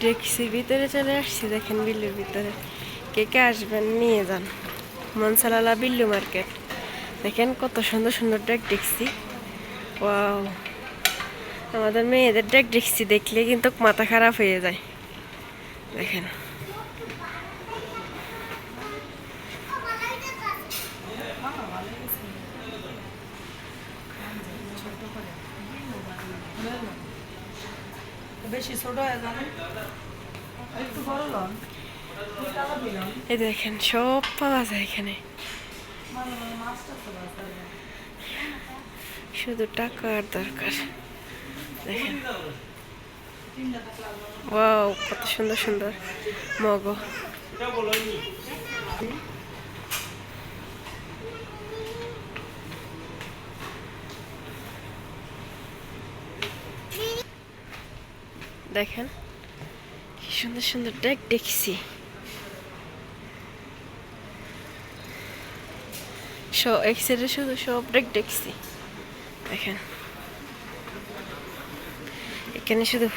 দেখছি ভিতরে চলে আসছি। দেখেন বিল্লুর ভিতরে কে কে আসবেন নিয়ে যান। মনসালালা বিল্লু মার্কেট। দেখেন কত সুন্দর সুন্দর দেখছি। ওয়াও, আমাদের মেয়েদের দেখছি দেখলে কিন্তু মাথা খারাপ হয়ে যায়। দেখেন বেশি ছোট হয়ে যাবে, একটু বড় লন। এই দেখেন সব পাওয়া যায় এখানে, শুধু টাকার দরকার। দেখেন ওয়াও, কত সুন্দর সুন্দর মগো। দেখেন কি সুন্দর সুন্দর দেখছি। এক সাইডে শুধু সব দেখছি। দেখেন এখানে শুধু